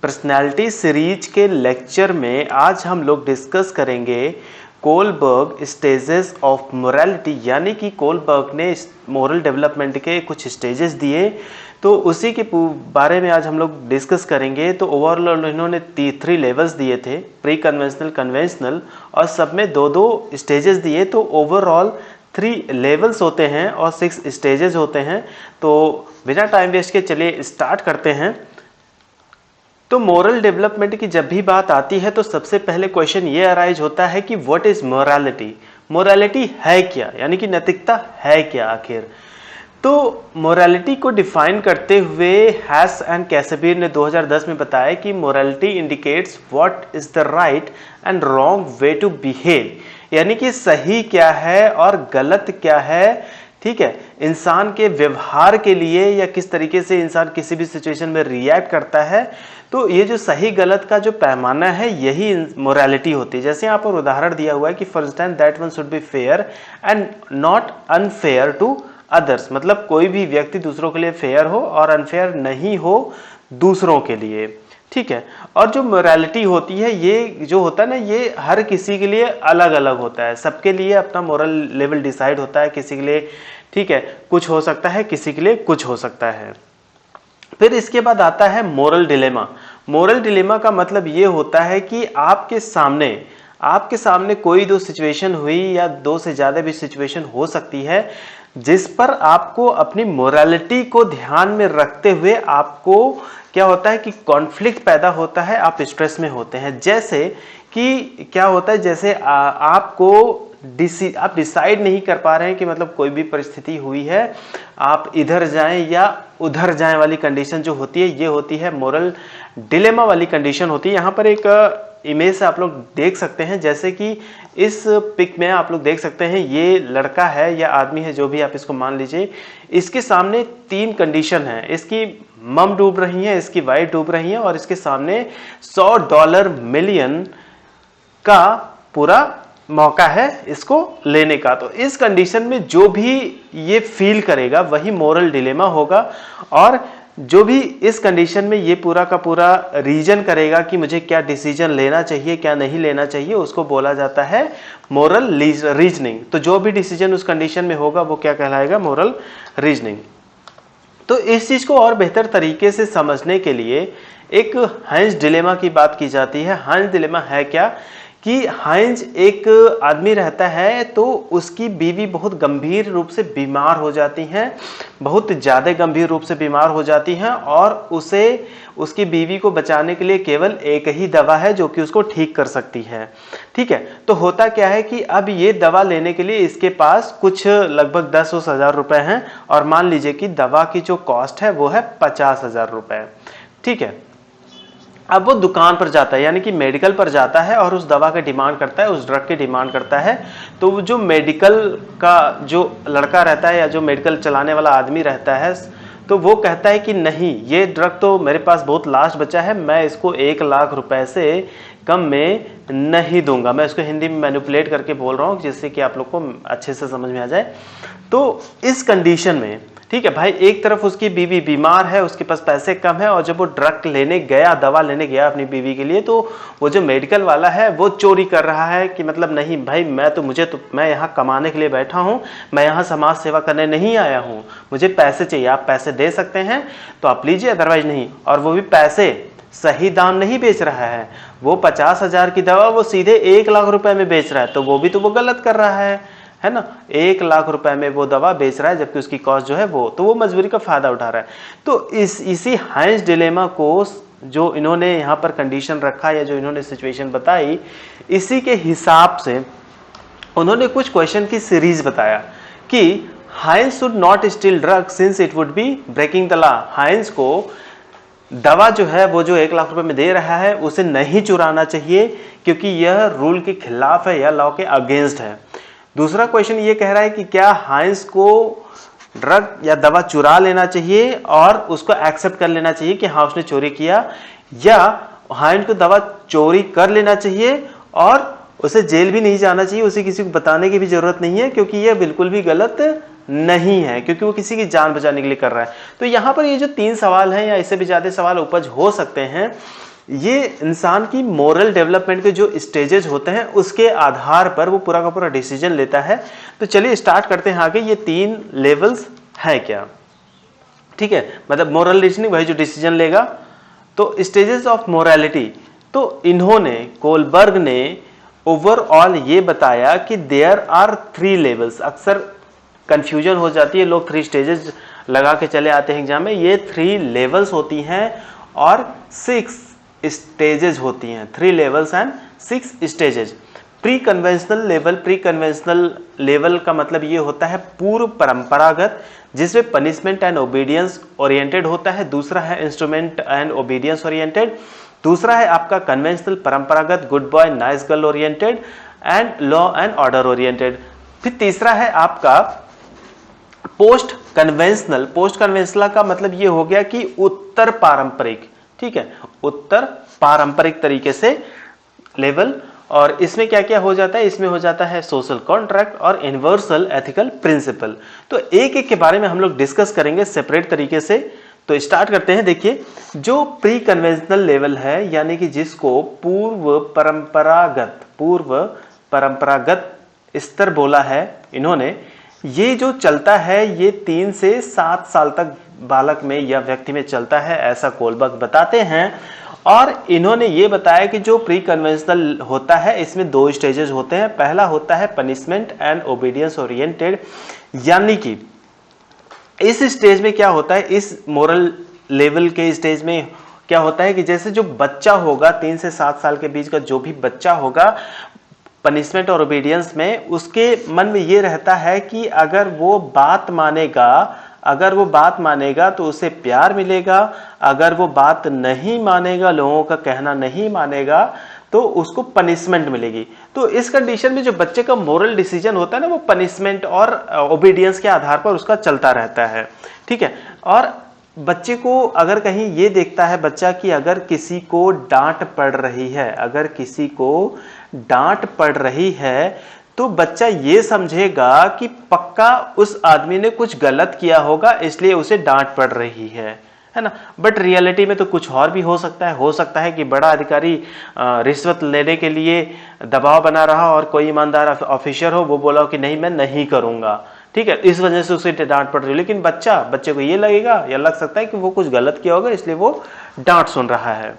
Personality series के lecture में आज हम लोग डिस्कस करेंगे कोलबर्ग स्टेजेस ऑफ मोरालिटी, यानी कि कोलबर्ग ने मोरल डेवलपमेंट के कुछ स्टेजेस दिए, तो उसी के बारे में आज हम लोग डिस्कस करेंगे। तो ओवरऑल इन्होंने 3 लेवल्स दिए थे, प्री कन्वेंशनल, कन्वेंशनल, और सब में 2-2 स्टेजेस दिए। तो ओवरऑल 3 लेवल्स होते हैं और 6 स्टेजेस होते हैं। तो बिना टाइम वेस्ट के चलिए स्टार्ट करते हैं। तो मोरल डेवलपमेंट की जब भी बात आती है तो सबसे पहले क्वेश्चन ये अराइज होता है कि व्हाट इज मोरालिटी। मोरालिटी है क्या, यानी कि नैतिकता है क्या आखिर। तो मोरालिटी को डिफाइन करते हुए हैस एंड कैसेबिर ने 2010 में बताया कि morality indicates what is the right and wrong way to behave, यानी कि सही क्या है और गलत क्या है। ठीक है, इंसान के व्यवहार के लिए या किस तरीके से इंसान किसी भी सिचुएशन में रिएक्ट करता है। तो ये जो सही गलत का जो पैमाना है यही मोरालिटी होती है। जैसे यहाँ पर उदाहरण दिया हुआ है कि for instance that one should be fair and not unfair to others, मतलब कोई भी व्यक्ति दूसरों के लिए फेयर हो और अनफेयर नहीं हो दूसरों के लिए। ठीक है, और जो मोरालिटी होती है ये जो होता है ना, ये हर किसी के लिए अलग अलग होता है। सबके लिए अपना मोरल लेवल डिसाइड होता है, किसी के लिए ठीक है कुछ हो सकता है, किसी के लिए कुछ हो सकता है। फिर इसके बाद आता है मोरल डिलेमा। मोरल डिलेमा का मतलब ये होता है कि आपके सामने कोई 2 सिचुएशन हुई या 2 से ज्यादा भी सिचुएशन हो सकती है, जिस पर आपको अपनी मोरालिटी को ध्यान में रखते हुए आपको क्या होता है कि कॉन्फ्लिक्ट पैदा होता है, आप स्ट्रेस में होते हैं। जैसे कि क्या होता है, जैसे आप डिसाइड नहीं कर पा रहे हैं कि मतलब कोई भी परिस्थिति हुई है, आप इधर जाएं या उधर जाएं वाली कंडीशन जो होती है ये होती है मोरल डिलेमा वाली कंडीशन होती है। यहाँ पर एक इमेज से आप लोग देख सकते हैं, जैसे कि इस पिक में आप लोग देख सकते हैं ये लड़का है या आदमी है, जो भी आप इसको मान लीजिए। इसके सामने 3 कंडीशन है, इसकी मम डूब रही है, इसकी वाइफ डूब रही है और इसके सामने $100 मिलियन का पूरा मौका है इसको लेने का। तो इस कंडीशन में जो भी ये फील करेगा वही मोरल डिलेमा होगा, और जो भी इस कंडीशन में ये पूरा का पूरा रीजन करेगा कि मुझे क्या डिसीजन लेना चाहिए क्या नहीं लेना चाहिए, उसको बोला जाता है मोरल रीजनिंग। तो जो भी डिसीजन उस कंडीशन में होगा वो क्या कहलाएगा, मोरल रीजनिंग। तो इस चीज को और बेहतर तरीके से समझने के लिए एक हाइंज डिलेमा की बात की जाती है। हाइंज डिलेमा है क्या कि हाइंज एक आदमी रहता है, तो उसकी बीवी बहुत गंभीर रूप से बीमार हो जाती हैं, बहुत ज़्यादा गंभीर रूप से बीमार हो जाती हैं, और उसे उसकी बीवी को बचाने के लिए केवल एक ही दवा है जो कि उसको ठीक कर सकती है। ठीक है, तो होता क्या है कि अब ये दवा लेने के लिए इसके पास कुछ लगभग 10-20 हज़ार रुपए हैं, और मान लीजिए कि दवा की जो कॉस्ट है वो है 50,000 रुपए। ठीक है, अब वो दुकान पर जाता है, यानी कि मेडिकल पर जाता है और उस दवा की डिमांड करता है, उस ड्रग की डिमांड करता है। तो जो मेडिकल का जो लड़का रहता है या जो मेडिकल चलाने वाला आदमी रहता है, तो वो कहता है कि नहीं, ये ड्रग तो मेरे पास बहुत लास्ट बचा है, मैं इसको 1 लाख रुपए से कम में नहीं दूंगा। मैं इसको हिंदी में मैनिपुलेट करके बोल रहा हूँ जिससे कि आप लोग को अच्छे से समझ में आ जाए। तो इस कंडीशन में ठीक है भाई, एक तरफ उसकी बीवी बीमार है, उसके पास पैसे कम है, और जब वो ड्रग लेने गया, दवा लेने गया अपनी बीवी के लिए, तो वो जो मेडिकल वाला है वो चोरी कर रहा है कि मतलब नहीं भाई, मैं यहाँ कमाने के लिए बैठा हूँ, मैं यहाँ समाज सेवा करने नहीं आया हूँ, मुझे पैसे चाहिए, आप पैसे दे सकते हैं तो आप लीजिए, अदरवाइज नहीं। और वो भी पैसे सही दाम नहीं बेच रहा है, वो 50,000 की दवा वो सीधे 1 लाख रुपए में बेच रहा है, तो वो भी तो वो गलत कर रहा है ना। 1 लाख रुपए में वो दवा बेच रहा है, जबकि उसकी कॉस्ट जो है वो मजबूरी का फायदा उठा रहा है। तो इसी हाइंज डिलेमा को जो इन्होंने यहाँ पर कंडीशन रखा या जो इन्होंने सिचुएशन बताई, इसी के हिसाब से उन्होंने कुछ क्वेश्चन की सीरीज बताया कि Heinz should not steal drug since it would be breaking the law. Heinz को दवा जो है वो जो 1 लाख रुपए में दे रहा है उसे नहीं चुराना चाहिए, क्योंकि यह रूल के खिलाफ है या लॉ के अगेंस्ट है। दूसरा क्वेश्चन ये कह रहा है कि क्या हाइंज को ड्रग या दवा चुरा लेना चाहिए और उसको एक्सेप्ट कर लेना चाहिए कि हाँ उसने चोरी किया, या हाइंज को दवा चोरी कर लेना चाहिए और उसे जेल भी नहीं जाना चाहिए, उसे किसी को बताने की भी जरूरत नहीं है, क्योंकि यह बिल्कुल भी गलत नहीं है, क्योंकि वो किसी की जान बचाने के लिए कर रहा है। तो यहाँ पर ये जो 3 सवाल हैं या इससे भी ज्यादा सवाल उपज हो सकते हैं ये इंसान की मोरल डेवलपमेंट के जो स्टेजेस होते हैं उसके आधार पर वो पूरा का पूरा डिसीजन लेता है। तो चलिए स्टार्ट करते हैं आगे, ये 3 लेवल्स है क्या, ठीक है, मतलब मोरल रीजनिंग वही जो डिसीजन लेगा। तो स्टेजेस ऑफ मोरालिटी, तो इन्होंने कोलबर्ग ने ओवरऑल ये बताया कि देयर आर 3 लेवल्स। अक्सर कंफ्यूजन हो जाती है, लोग 3 स्टेजेस लगा के चले आते हैं एग्जाम में। ये 3 लेवल्स होती हैं और 6 स्टेजेस होती हैं, 3 levels and 6 stages. Pre conventional level, pre conventional level का मतलब ये होता है पूर्व परंपरागत, जिसमें पनिशमेंट एंड ओबीडियंस ओरिएंटेड होता है। दूसरा है इंस्ट्रूमेंट एंड ओबीडियंस ओरिएंटेड। दूसरा है आपका कन्वेंशनल परंपरागत good boy nice girl oriented and law and order oriented. फिर तीसरा है आपका पोस्ट कन्वेंशनल। पोस्ट कन्वेंशनल का मतलब ये हो गया कि उत्तर पारंपरिक, ठीक है, उत्तर पारंपरिक तरीके से लेवल। और इसमें क्या क्या हो जाता है, इसमें हो जाता है सोशल कॉन्ट्रैक्ट और यूनिवर्सल एथिकल प्रिंसिपल। तो एक एक के बारे में हम लोग डिस्कस करेंगे सेपरेट तरीके से। तो स्टार्ट करते हैं। देखिए, जो प्री कन्वेंशनल लेवल है यानी कि जिसको पूर्व परंपरागत स्तर बोला है इन्होंने, ये जो चलता है ये 3 से 7 साल तक बालक में या व्यक्ति में चलता है, ऐसा कोलबर्ग बताते हैं। और इन्होंने ये बताया कि जो प्री कन्वेंशनल होता है इसमें 2 स्टेजेस होते हैं। पहला होता है पनिशमेंट एंड ओबीडियंस ओरिएंटेड, यानी कि इस स्टेज में क्या होता है, इस मोरल लेवल के स्टेज में क्या होता है कि जैसे जो बच्चा होगा 3 से 7 साल के बीच का जो भी बच्चा होगा, पनिशमेंट और ओबीडियंस में उसके मन में ये रहता है कि अगर वो बात मानेगा तो उसे प्यार मिलेगा, अगर वो बात नहीं मानेगा, लोगों का कहना नहीं मानेगा, तो उसको पनिशमेंट मिलेगी। तो इस कंडीशन में जो बच्चे का मोरल डिसीजन होता है ना, वो पनिशमेंट और ओबीडियंस के आधार पर उसका चलता रहता है, ठीक है। और बच्चे को अगर कहीं ये देखता है बच्चा कि अगर किसी को डांट पड़ रही है तो बच्चा ये समझेगा कि पक्का उस आदमी ने कुछ गलत किया होगा इसलिए उसे डांट पड़ रही है ना। बट रियलिटी में तो कुछ और भी हो सकता है कि बड़ा अधिकारी रिश्वत लेने के लिए दबाव बना रहा और कोई ईमानदार ऑफिसर हो, वो बोला कि नहीं मैं नहीं करूंगा, ठीक है, इस वजह से उसे डांट पड़ रही है। लेकिन बच्चे को ये लगेगा या लग सकता है कि वो कुछ गलत किया होगा इसलिए वो डांट सुन रहा है,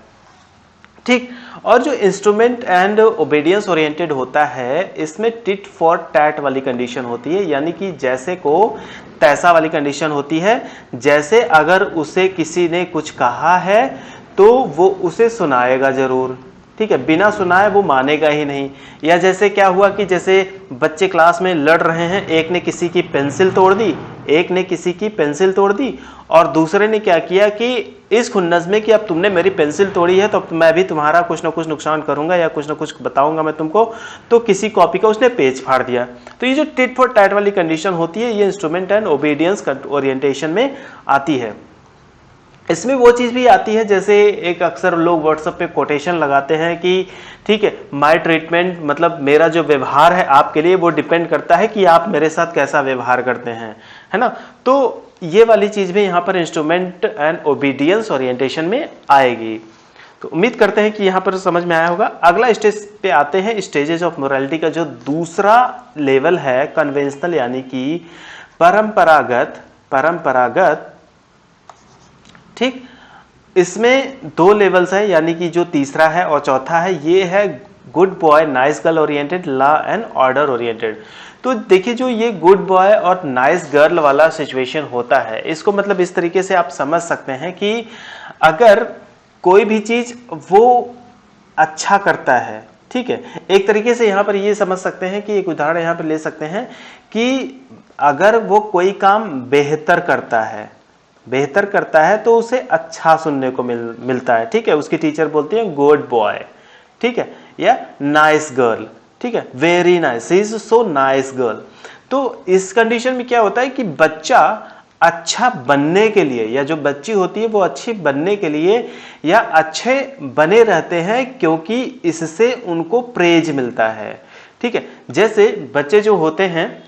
ठीक। और जो इंस्ट्रूमेंट एंड ओबीडियंस ओरिएंटेड होता है इसमें टिट फॉर टैट वाली कंडीशन होती है, यानी कि जैसे को तैसा वाली कंडीशन होती है। जैसे अगर उसे किसी ने कुछ कहा है तो वो उसे सुनाएगा जरूर, ठीक है, बिना सुनाए वो मानेगा ही नहीं। या जैसे क्या हुआ कि जैसे बच्चे क्लास में लड़ रहे हैं, एक ने किसी की पेंसिल तोड़ दी और दूसरे ने क्या किया कि इस खुन्नस में कि अब तुमने मेरी पेंसिल तोड़ी है तो अब मैं भी तुम्हारा कुछ ना कुछ नुकसान करूंगा या कुछ ना कुछ बताऊंगा मैं तुमको, तो किसी कॉपी का उसने पेज फाड़ दिया। तो ये जो टिट फॉर टैट वाली कंडीशन होती है ये इंस्ट्रूमेंट एंड ओबीडियंस ओरिएंटेशन में आती है। इसमें वो चीज भी आती है जैसे एक अक्सर लोग व्हाट्सएप पे कोटेशन लगाते हैं कि ठीक है, माय ट्रीटमेंट मतलब मेरा जो व्यवहार है आपके लिए वो डिपेंड करता है कि आप मेरे साथ कैसा व्यवहार करते हैं, है ना। तो ये वाली चीज भी यहाँ पर इंस्ट्रूमेंट एंड ओबीडियंस ओरिएंटेशन में आएगी। तो उम्मीद करते हैं कि यहाँ पर समझ में आया होगा। अगला स्टेज पे आते हैं, स्टेजेस ऑफ मोरालिटी का जो दूसरा लेवल है कन्वेंशनल, यानी कि परंपरागत, ठीक। इसमें 2 लेवल्स हैं, यानी कि जो तीसरा है और चौथा है ये है good boy nice girl oriented, law and order oriented. तो देखिए जो ये गुड बॉय और नाइस गर्ल वाला सिचुएशन होता है इसको मतलब इस तरीके से आप समझ सकते हैं कि अगर कोई भी चीज वो अच्छा करता है, ठीक है, एक तरीके से यहाँ पर ये समझ सकते हैं कि एक उदाहरण यहाँ पर ले सकते हैं कि अगर वो कोई काम बेहतर करता है तो उसे अच्छा सुनने को मिलता है, ठीक है। उसकी टीचर बोलती है गुड बॉय, ठीक है, या नाइस गर्ल, ठीक है, very nice, she is so nice girl. तो इस कंडीशन में क्या होता है कि बच्चा अच्छा बनने के लिए या जो बच्ची होती है वो अच्छी बनने के लिए या अच्छे बने रहते हैं क्योंकि इससे उनको प्रेज मिलता है, ठीक है। जैसे बच्चे जो होते हैं,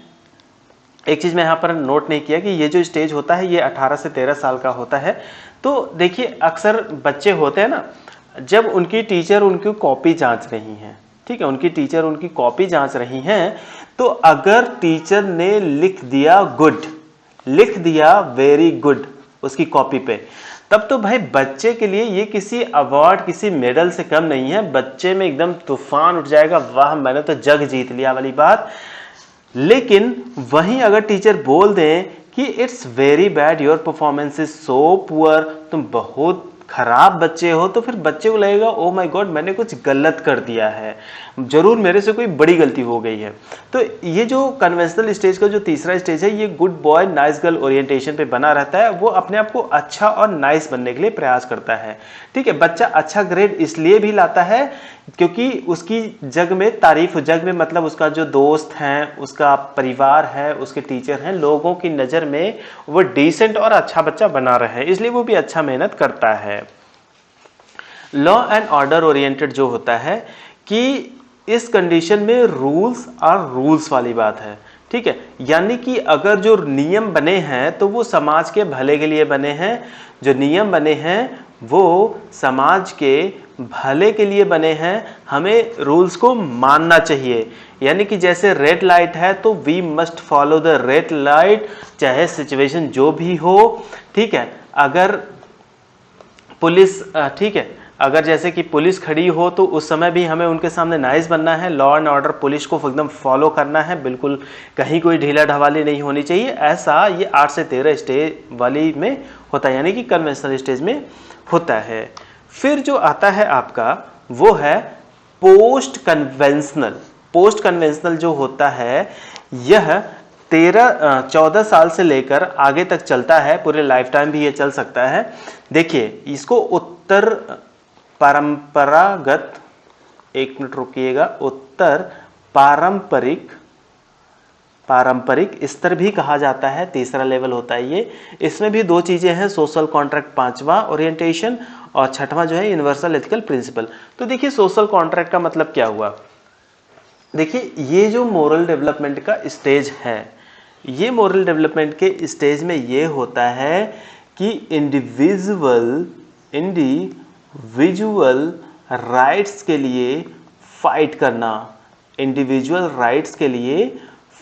एक चीज मैं यहाँ पर नोट नहीं किया कि ये जो स्टेज होता है ये 18 से 13 साल का होता है। तो देखिए अक्सर बच्चे होते हैं ना, जब उनकी टीचर उनकी कॉपी जांच रही हैं, ठीक है, उनकी टीचर उनकी कॉपी जांच रही हैं, तो अगर टीचर ने लिख दिया गुड, लिख दिया वेरी गुड उसकी कॉपी पे, तब तो भाई बच्चे के लिए ये किसी अवार्ड किसी मेडल से कम नहीं है। बच्चे में एकदम तूफान उठ जाएगा, वाह मैंने तो जग जीत लिया वाली बात। लेकिन वहीं अगर टीचर बोल दें कि it's very bad, your performance is so poor, तुम बहुत खराब बच्चे हो, तो फिर बच्चे को लगेगा ओ माय गॉड मैंने कुछ गलत कर दिया है, जरूर मेरे से कोई बड़ी गलती हो गई है। तो ये जो कन्वेंशनल स्टेज का जो तीसरा स्टेज है, ये good boy nice girl orientation पे बना रहता है। वो अपने आप को अच्छा और नाइस बनने के लिए प्रयास करता है, ठीक है। बच्चा अच्छा ग्रेड इसलिए भी लाता है क्योंकि उसकी जग में तारीफ, जग में मतलब उसका जो दोस्त हैं, उसका परिवार है, उसके टीचर हैं, लोगों की नज़र में वो डिसेंट और अच्छा बच्चा बना रहे, इसलिए वो भी अच्छा मेहनत करता है। लॉ एंड ऑर्डर ओरिएंटेड जो होता है कि इस कंडीशन में रूल्स और रूल्स वाली बात है, ठीक है। यानी कि अगर जो नियम बने हैं तो वो समाज के भले के लिए बने हैं, जो नियम बने हैं वो समाज के भले के लिए बने हैं, हमें रूल्स को मानना चाहिए। यानी कि जैसे रेड लाइट है तो we must follow the red light, चाहे सिचुएशन जो भी हो, ठीक है। अगर पुलिस, ठीक है, अगर जैसे कि पुलिस खड़ी हो तो उस समय भी हमें उनके सामने नाइस बनना है, लॉ एंड ऑर्डर पुलिस को एकदम फॉलो करना है, बिल्कुल कहीं कोई ढीला ढवाली नहीं होनी चाहिए। ऐसा ये 8 से 13 स्टेज वाली में होता है, यानी कि कन्वेंशनल स्टेज में होता है। फिर जो आता है आपका वो है पोस्ट कन्वेंशनल। पोस्ट कन्वेंशनल जो होता है यह 14 साल से लेकर आगे तक चलता है, पूरे लाइफ टाइम भी ये चल सकता है। देखिए इसको उत्तर परंपरागत, एक मिनट रुकिएगा, उत्तर पारंपरिक स्तर भी कहा जाता है, तीसरा लेवल होता है ये। इसमें भी 2 चीजें हैं, सोशल कॉन्ट्रैक्ट 5वां ओरिएंटेशन और 6वां जो है यूनिवर्सल एथिकल प्रिंसिपल। तो देखिए सोशल कॉन्ट्रैक्ट का मतलब क्या हुआ, देखिए ये जो मोरल डेवलपमेंट का स्टेज है, ये मोरल डेवलपमेंट के स्टेज में ये होता है कि इंडिविजुअल राइट्स के लिए फाइट करना, इंडिविजुअल राइट्स के लिए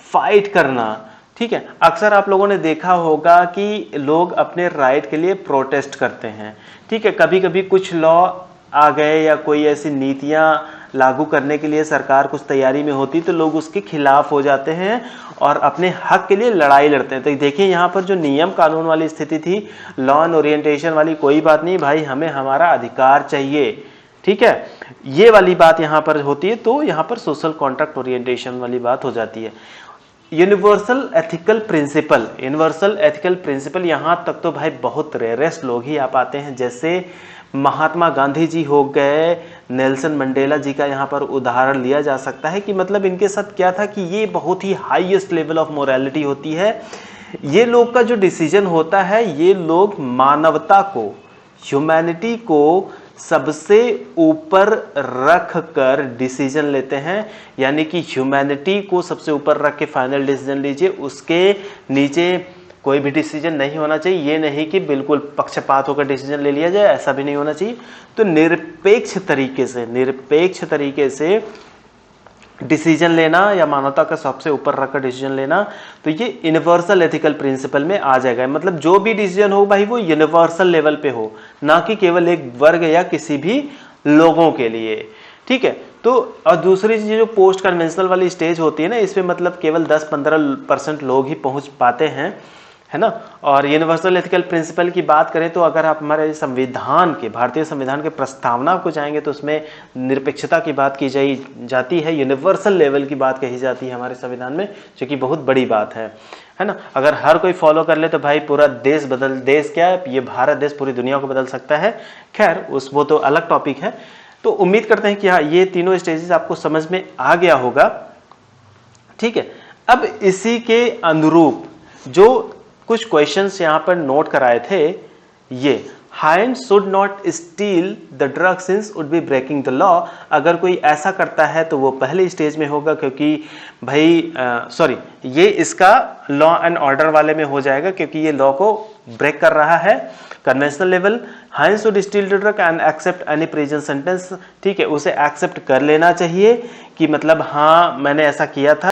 फाइट करना, ठीक है। अक्सर आप लोगों ने देखा होगा कि लोग अपने राइट के लिए प्रोटेस्ट करते हैं, ठीक है। कभी कभी कुछ लॉ आ गए या कोई ऐसी नीतियां लागू करने के लिए सरकार कुछ तैयारी में होती तो लोग उसके खिलाफ हो जाते हैं और अपने हक के लिए लड़ाई लड़ते हैं। तो देखिए यहाँ पर जो नियम कानून वाली स्थिति थी, लॉ एंड ओरिएंटेशन वाली, कोई बात नहीं भाई हमें हमारा अधिकार चाहिए, ठीक है, ये वाली बात यहाँ पर होती है। तो यहाँ पर सोशल कॉन्ट्रैक्ट ओरिएंटेशन वाली बात हो जाती है। Universal ethical principle, universal ethical principle यहाँ तक तो भाई बहुत रेयरेस्ट लोग ही आ पाते हैं, जैसे महात्मा गांधी जी हो गए, नेल्सन मंडेला जी का यहाँ पर उदाहरण लिया जा सकता है कि मतलब इनके साथ क्या था कि ये बहुत ही हाईएस्ट लेवल ऑफ मोरालिटी होती है। ये लोग का जो डिसीजन होता है, ये लोग मानवता को, ह्यूमैनिटी को सबसे ऊपर रख कर डिसीजन लेते हैं। यानी कि ह्यूमैनिटी को सबसे ऊपर रख के फाइनल डिसीजन लीजिए, उसके नीचे कोई भी डिसीजन नहीं होना चाहिए। ये नहीं कि बिल्कुल पक्षपात होकर डिसीजन ले लिया जाए, ऐसा भी नहीं होना चाहिए। तो निरपेक्ष तरीके से डिसीजन लेना या मानवता का सबसे ऊपर रखकर डिसीजन लेना, तो ये यूनिवर्सल एथिकल प्रिंसिपल में आ जाएगा। मतलब जो भी डिसीजन हो भाई वो यूनिवर्सल लेवल पे हो, ना कि केवल एक वर्ग या किसी भी लोगों के लिए, ठीक है। तो और दूसरी चीज जो पोस्ट कन्वेंशनल वाली स्टेज होती है ना, इसमें मतलब केवल 10-15% लोग ही पहुंच पाते हैं, है ना। और यूनिवर्सल एथिकल प्रिंसिपल की बात करें तो अगर आप हमारे संविधान के, भारतीय संविधान के प्रस्तावना को जाएंगे तो उसमें निरपेक्षता की बात की जाती है, यूनिवर्सल लेवल की बात कही जाती है हमारे संविधान में, जो कि बहुत बड़ी बात है ना। अगर हर कोई फॉलो कर ले तो भाई पूरा देश क्या है, ये भारत देश पूरी दुनिया को बदल सकता है। खैर वो तो अलग टॉपिक है। तो उम्मीद करते हैं कि हाँ ये तीनों स्टेजेस आपको समझ में आ गया होगा, ठीक है। अब इसी के अनुरूप जो कुछ क्वेश्चंस यहां पर नोट कराए थे, ये Heinz should not steal the drug since would be breaking the law. अगर कोई ऐसा करता है तो वो पहले स्टेज में होगा, क्योंकि भाई ये इसका लॉ एंड ऑर्डर वाले में हो जाएगा, क्योंकि ये लॉ को ब्रेक कर रहा है conventional level. Heinz would steal the drug and accept any present sentence, ठीक है, उसे एक्सेप्ट कर लेना चाहिए कि मतलब हाँ मैंने ऐसा किया था।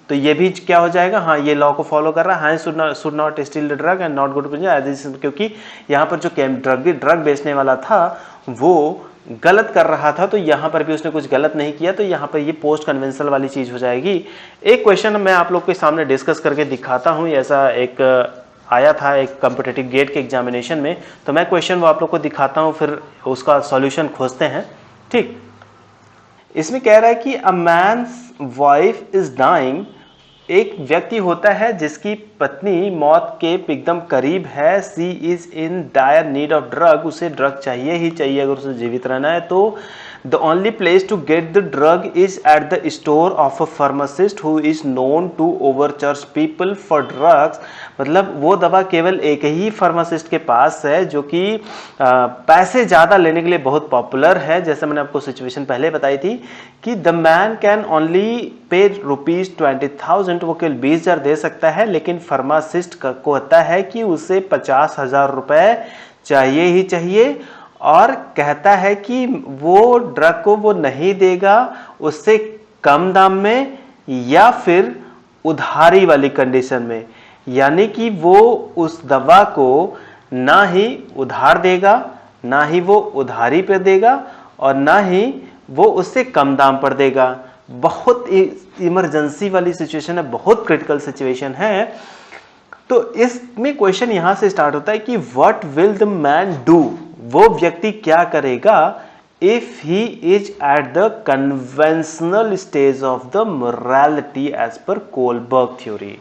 तो ये भी क्या हो जाएगा, हाँ ये लॉ को फॉलो कर रहा है। Heinz should not steal the drug and not go to prison, क्योंकि यहाँ पर जो ड्रग बेचने वाला था वो गलत कर रहा था, तो यहाँ पर भी उसने कुछ गलत नहीं किया, तो यहाँ पर ये पोस्ट कन्वेंशनल वाली चीज हो जाएगी। एक क्वेश्चन मैं आप लोग के सामने डिस्कस करके दिखाता हूँ, ऐसा एक आया था एक कॉम्पिटिटिव गेट के एग्जामिनेशन में, तो मैं क्वेश्चन वो आप लोग को दिखाता हूँ, फिर उसका सॉल्यूशन खोजते हैं। ठीक, इसमें कह रहा है कि अ मैन्स वाइफ इज डाइंग, एक व्यक्ति होता है जिसकी पत्नी मौत के एकदम करीब है। She is in dire need of drug, उसे ड्रग चाहिए ही चाहिए अगर उसे जीवित रहना है। तो the only place to get the drug is at the store of a pharmacist who is known to overcharge people for drugs, मतलब वो दवा केवल एक ही फार्मासिस्ट के पास है जो कि पैसे ज्यादा लेने के लिए बहुत पॉपुलर है। जैसे मैंने आपको सिचुएशन पहले बताई थी कि the man can only pay ₹20,000, वो केवल 20,000 दे सकता है, लेकिन फार्मासिस्ट को होता है कि उसे 50,000 रुपए चाहिए ही चाहिए, और कहता है कि वो ड्रग को वो नहीं देगा उससे कम दाम में या फिर उधारी वाली कंडीशन में, यानी कि वो उस दवा को ना ही उधार देगा, ना ही वो उधारी पर देगा, और ना ही वो उससे कम दाम पर देगा। बहुत इमरजेंसी वाली सिचुएशन है, बहुत क्रिटिकल सिचुएशन है। तो इसमें क्वेश्चन यहां से स्टार्ट होता है कि what will the man do, वो व्यक्ति क्या करेगा if he is at the conventional stage of the morality as पर कोलबर्ग थ्योरी।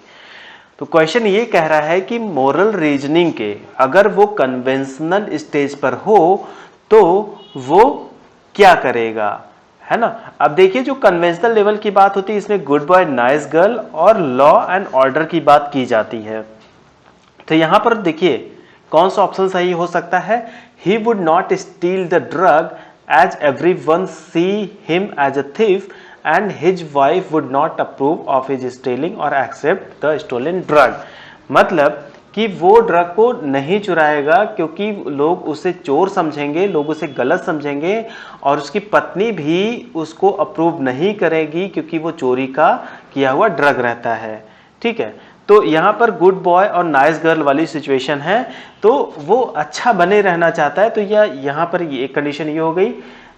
तो क्वेश्चन ये कह रहा है कि मोरल रीजनिंग के अगर वो कन्वेंशनल स्टेज पर हो तो वो क्या करेगा, है ना। अब देखिए जो कन्वेंशनल लेवल की बात होती है इसमें गुड बॉय नाइस गर्ल और लॉ एंड ऑर्डर की बात की जाती है। तो यहां पर देखिए कौन सा ऑप्शन सही हो सकता है, he would not steal the drug as everyone see him as a thief and his wife would not approve of his stealing और एक्सेप्ट द स्टोलन ड्रग, मतलब कि वो ड्रग को नहीं चुराएगा क्योंकि लोग उसे चोर समझेंगे, लोग उसे गलत समझेंगे, और उसकी पत्नी भी उसको अप्रूव नहीं करेगी क्योंकि वो चोरी का किया हुआ ड्रग रहता है। ठीक है, तो यहाँ पर गुड बॉय और नाइस गर्ल वाली सिचुएशन है, तो वो अच्छा बने रहना चाहता है, तो यहाँ पर एक कंडीशन ये हो गई।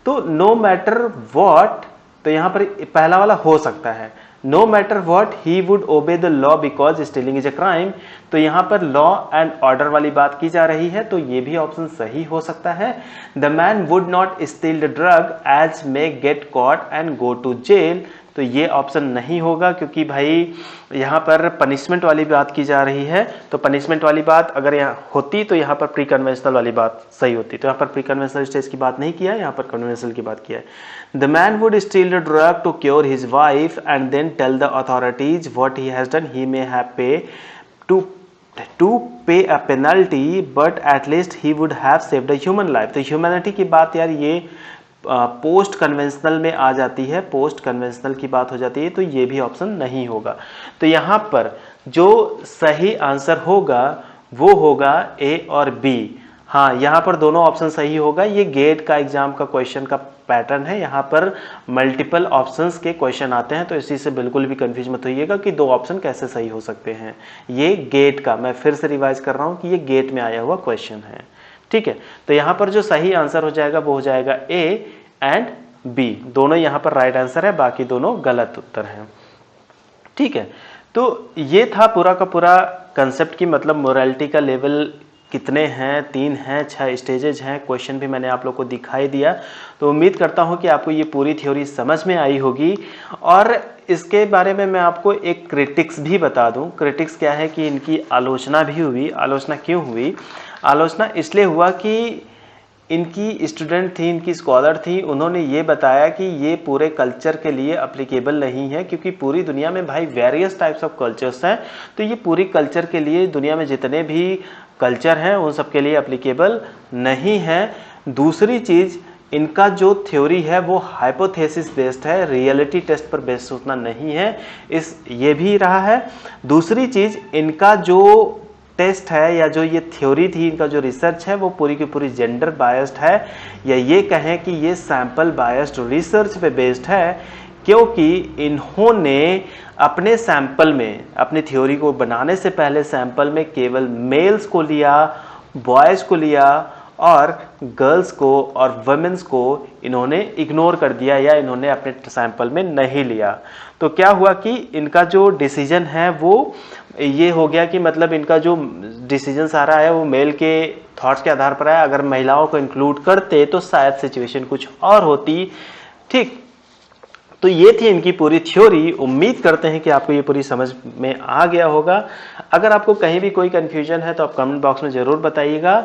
तो नो मैटर व्हाट, तो यहाँ पर पहला वाला हो सकता है, no matter what he would obey the law because stealing is a crime, तो यहाँ पर लॉ एंड ऑर्डर वाली बात की जा रही है, तो ये भी ऑप्शन सही हो सकता है। The man would not steal the drug as may get caught and go to jail, तो ये ऑप्शन नहीं होगा क्योंकि भाई यहाँ पर पनिशमेंट वाली बात की जा रही है, तो पनिशमेंट वाली बात अगर यहाँ होती तो यहाँ पर प्री कन्वेंशनल वाली बात सही होती, तो यहाँ पर प्री कन्वेंशनल स्टेज की बात नहीं किया है, यहाँ पर कन्वेंशनल की बात किया है। The man would steal the drug to cure his wife and then tell the authorities what he has done, he may have pay to pay a penalty but at least he would have saved a human life, तो humanity की बात यार ये post conventional में आ जाती है, post conventional की बात हो जाती है, तो ये भी ऑप्शन नहीं होगा। तो यहाँ पर जो सही आंसर होगा वो होगा ए और बी। हाँ, यहाँ पर दोनों ऑप्शन सही होगा। ये गेट का एग्जाम का क्वेश्चन का पैटर्न है, यहाँ पर मल्टीपल ऑप्शंस के क्वेश्चन आते हैं, तो इसी से बिल्कुल भी कंफ्यूज मत होइएगा कि दो ऑप्शन कैसे सही हो सकते हैं। ये गेट का, मैं फिर से रिवाइज कर रहा हूँ कि ये गेट में आया हुआ क्वेश्चन है। ठीक है, तो यहाँ पर जो सही आंसर हो जाएगा वो हो जाएगा ए एंड बी, दोनों यहाँ पर राइट आंसर है, बाकी दोनों गलत उत्तर हैं। ठीक है, तो ये था पूरा का पूरा कंसेप्ट की मतलब मोरालिटी का लेवल कितने हैं, 3 हैं, 6 स्टेजेज हैं, क्वेश्चन भी मैंने आप लोग को दिखाई दिया। तो उम्मीद करता हूँ कि आपको ये पूरी थ्योरी समझ में आई होगी। और इसके बारे में मैं आपको एक क्रिटिक्स भी बता दूं। क्रिटिक्स क्या है कि इनकी आलोचना भी हुई। आलोचना क्यों हुई? आलोचना इसलिए हुआ कि इनकी स्टूडेंट थी, इनकी स्कॉलर थी, उन्होंने ये बताया कि ये पूरे कल्चर के लिए अप्लीकेबल नहीं है, क्योंकि पूरी दुनिया में भाई वेरियस टाइप्स ऑफ कल्चर्स हैं, तो ये पूरी कल्चर के लिए, दुनिया में जितने भी कल्चर हैं उन सब के लिए अप्लीकेबल नहीं है। दूसरी चीज़, इनका जो थ्योरी है वो हाइपोथेसिस बेस्ड है, रियलिटी टेस्ट पर बेस्ड उतना नहीं है, ये भी रहा है। दूसरी चीज़, इनका जो टेस्ट है या जो ये थ्योरी थी, इनका जो रिसर्च है वो पूरी की पूरी जेंडर बायस्ड है, या ये कहें कि ये सैंपल बायस्ड रिसर्च पे बेस्ड है, क्योंकि इन्होंने अपने सैंपल में, अपनी थ्योरी को बनाने से पहले सैंपल में केवल मेल्स को लिया, बॉयज़ को लिया और गर्ल्स को और वुमेन्स को इन्होंने इग्नोर कर दिया या इन्होंने अपने सैंपल में नहीं लिया। तो क्या हुआ कि इनका जो डिसीजन है वो ये हो गया कि मतलब इनका जो डिसीजन सारा है वो मेल के थॉट्स के आधार पर है। अगर महिलाओं को इंक्लूड करते तो शायद सिचुएशन कुछ और होती। ठीक, तो ये थी इनकी पूरी थ्योरी। उम्मीद करते हैं कि आपको ये पूरी समझ में आ गया होगा। अगर आपको कहीं भी कोई कंफ्यूजन है तो आप कमेंट बॉक्स में जरूर बताइएगा।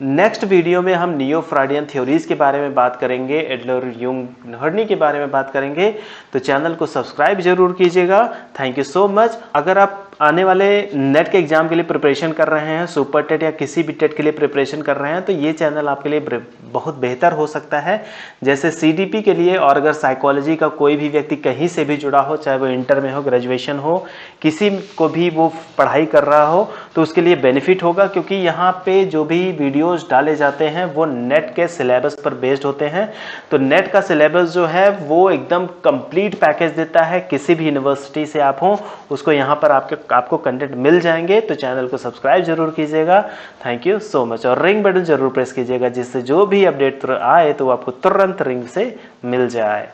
नेक्स्ट वीडियो में हम नियो फ्राइडियन थ्योरीज के बारे में बात करेंगे, एडलर यूंग हर्नी के बारे में बात करेंगे। तो चैनल को सब्सक्राइब जरूर कीजिएगा। Thank you so much. अगर आप आने वाले नेट के एग्जाम के लिए प्रिपरेशन कर रहे हैं, सुपर टेट या किसी भी टेट के लिए प्रिपरेशन कर रहे हैं, तो ये चैनल आपके लिए बहुत बेहतर हो सकता है। जैसे सीडीपी के लिए, और अगर साइकोलॉजी का कोई भी व्यक्ति कहीं से भी जुड़ा हो, चाहे वो इंटर में हो, ग्रेजुएशन हो, किसी को भी वो पढ़ाई कर रहा हो, तो उसके लिए बेनिफिट होगा, क्योंकि यहाँ पे जो भी वीडियोज डाले जाते हैं वो नेट के सिलेबस पर बेस्ड होते हैं। तो नेट का सिलेबस जो है वो एकदम कंप्लीट पैकेज देता है। किसी भी यूनिवर्सिटी से आप हो, उसको यहाँ पर आपको कंटेंट मिल जाएंगे। तो चैनल को सब्सक्राइब जरूर कीजिएगा। Thank you so much. और रिंग बटन जरूर प्रेस कीजिएगा, जिससे जो भी अपडेट आए तो आपको तुरंत रिंग से मिल जाए।